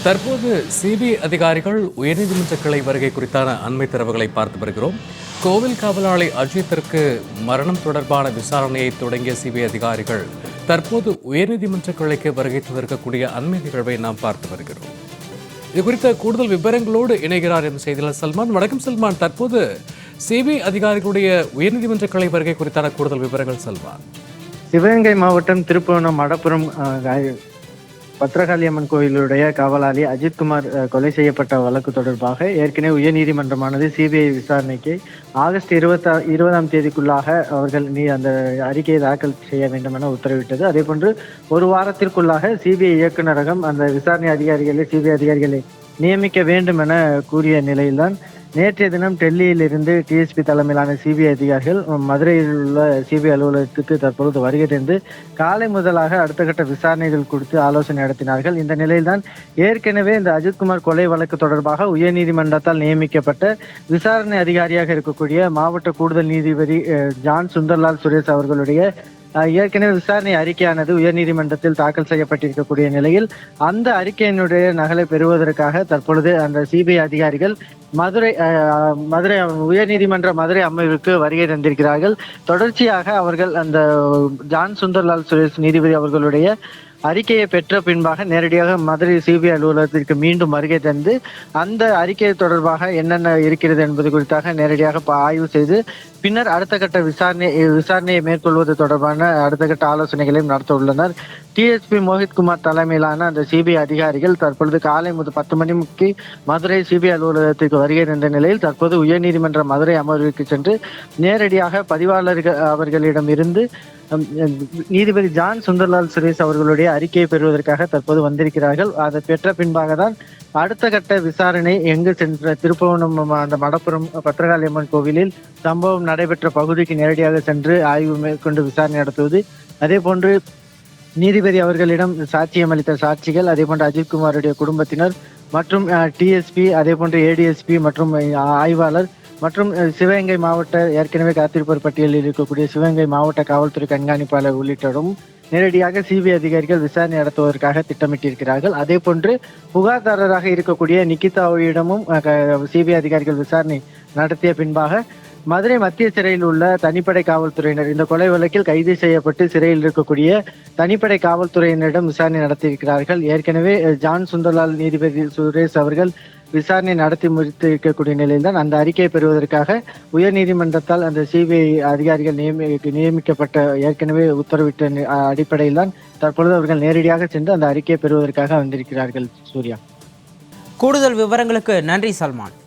தற்போது சிபிஐ அதிகாரிகள் உயர்நீதிமன்ற கிளை வருகை குறித்தான அண்மை தரவுகளை பார்த்து வருகிறோம். கோவில் காவலாளி அஜித்திற்கு மரணம் தொடர்பான விசாரணையை தொடங்கிய சிபிஐ அதிகாரிகள் தற்போது உயர்நீதிமன்ற கிளைக்கு வருகை தந்திருக்கக்கூடிய அண்மை நிகழ்வை நாம் பார்த்து வருகிறோம். இது குறித்த கூடுதல் விவரங்களோடு இணைகிறார் என்ற செய்தியாளர் சல்மான். வணக்கம் சல்மான். தற்போது சிபிஐ அதிகாரிகளுடைய உயர்நீதிமன்ற கிளை வருகை குறித்தான கூடுதல் விவரங்கள் சல்மான். சிவகங்கை மாவட்டம் திருப்புவனம் மடப்புறம் பத்ரகாளியம்மன் கோயிலுடைய காவலாளி அஜித்குமார் கொலை செய்யப்பட்ட வழக்கு தொடர்பாக ஏற்கனவே உயர்நீதிமன்றமானது சிபிஐ விசாரணைக்கு ஆகஸ்ட் 20ஆம் தேதிக்குள்ளாக அவர்கள் அந்த அறிக்கையை தாக்கல் செய்ய வேண்டும் என உத்தரவிட்டது. அதே போன்று ஒரு வாரத்திற்குள்ளாக சிபிஐ இயக்குநரகம் அந்த விசாரணை சிபிஐ அதிகாரிகளை நியமிக்க வேண்டும் என கூறிய நிலையில்தான் நேற்றைய தினம் டெல்லியிலிருந்து டிஎஸ்பி தலைமையிலான சிபிஐ அதிகாரிகள் மதுரையில் உள்ள சிபிஐ அலுவலகத்துக்கு தற்பொழுது வருகை தந்து காலை முதலாக அடுத்த கட்ட விசாரணைகள் குறித்து ஆலோசனை நடத்தினார்கள். இந்த நிலையில்தான் ஏற்கனவே இந்த அஜித்குமார் கொலை வழக்கு தொடர்பாக உயர்நீதிமன்றத்தால் நியமிக்கப்பட்ட விசாரணை அதிகாரியாக இருக்கக்கூடிய மாவட்ட கூடுதல் நீதிபதி ஜான் சுந்தர்லால் சுரேஷ் அவர்களுடைய ஏற்கனவே விசாரணை அறிக்கையானது உயர்நீதிமன்றத்தில் தாக்கல் செய்யப்பட்டிருக்கக்கூடிய நிலையில் அந்த அறிக்கையினுடைய நகலை பெறுவதற்காக தற்பொழுது அந்த சிபிஐ அதிகாரிகள் மதுரை உயர்நீதிமன்ற மதுரை அமர்வுக்கு வருகை தந்திருக்கிறார்கள். தொடர்ச்சியாக அவர்கள் அந்த ஜான் சுந்தர்லால் சுரேஷ் நீதிபதி அவர்களுடைய அறிக்கையை பெற்ற பின்பாக நேரடியாக மதுரை சிபிஐ அலுவலகத்திற்கு மீண்டும் வருகை தந்து அந்த அறிக்கை தொடர்பாக என்னென்ன இருக்கிறது என்பது குறித்தாக நேரடியாக ஆய்வு செய்து பின்னர் அடுத்த கட்ட விசாரணையை மேற்கொள்வது தொடர்பான அடுத்த கட்ட ஆலோசனைகளையும் நடத்த உள்ளனர். டிஎஸ்பி மோஹித்குமார் தலைமையிலான அந்த சிபிஐ அதிகாரிகள் தற்பொழுது காலை 10 மணிக்கு மதுரை சிபிஐ அலுவலகத்திற்கு வருகை தந்த நிலையில் தற்போது உயர்நீதிமன்ற மதுரை அமர்வுக்கு சென்று நேரடியாக பதிவாளர்கள் அவர்களிடம் இருந்து நீதிபதி ஜான் சுந்தர்லால் சுரேஷ் அவர்களுடைய அறிக்கையை பெறுவதற்காக தற்போது வந்திருக்கிறார்கள். அதை பெற்ற பின்பாக தான் அடுத்த கட்ட விசாரணை எங்கு சென்ற திருப்புவனம் அந்த மடப்புறம் பத்ரகாளியம்மன் கோவிலில் சம்பவம் நடைபெற்ற பகுதிக்கு நேரடியாக சென்று ஆய்வு மேற்கொண்டு விசாரணை நடத்துவது, அதே போன்று நீதிபதி அவர்களிடம் சாட்சியம் அளித்த சாட்சிகள், அதே போன்று அஜித்குமாருடைய குடும்பத்தினர் மற்றும் டிஎஸ்பி, அதே போன்று ஏடிஎஸ்பி மற்றும் ஆய்வாளர் மற்றும் சிவகங்கை மாவட்ட ஏற்கனவே காத்திருப்போர் பட்டியலில் இருக்கக்கூடிய சிவகங்கை மாவட்ட காவல்துறை கண்காணிப்பாளர் உள்ளிட்டோரும் நேரடியாக சிபிஐ அதிகாரிகள் விசாரணை நடத்துவதற்காக திட்டமிட்டிருக்கிறார்கள். அதே போன்று புகார்தாரராக இருக்கக்கூடிய நிகிதாவிடமும் சிபிஐ அதிகாரிகள் விசாரணை நடத்திய பின்பாக மதுரை மத்திய சிறையில் உள்ள தனிப்படை காவல்துறையினர் இந்த கொலை வழக்கில் கைது செய்யப்பட்டு சிறையில் இருக்கக்கூடிய தனிப்படை காவல்துறையினரிடம் விசாரணை நடத்தியிருக்கிறார்கள். ஏற்கனவே ஜான் சுந்தர்லால் நீதிபதி சுரேஷ் அவர்கள் விசாரணை நடத்தி முடித்து இருக்கக்கூடிய நிலையில் தான் அந்த அறிக்கையை பெறுவதற்காக உயர்நீதிமன்றத்தால் அந்த சிபிஐ அதிகாரிகள் நியமிக்கப்பட்ட ஏற்கனவே உத்தரவிட்ட அடிப்படையில் தான் தற்பொழுது அவர்கள் நேரடியாக சென்று அந்த அறிக்கையை பெறுவதற்காக வந்திருக்கிறார்கள். சூர்யா, கூடுதல் விவரங்களுக்கு நன்றி சல்மான்.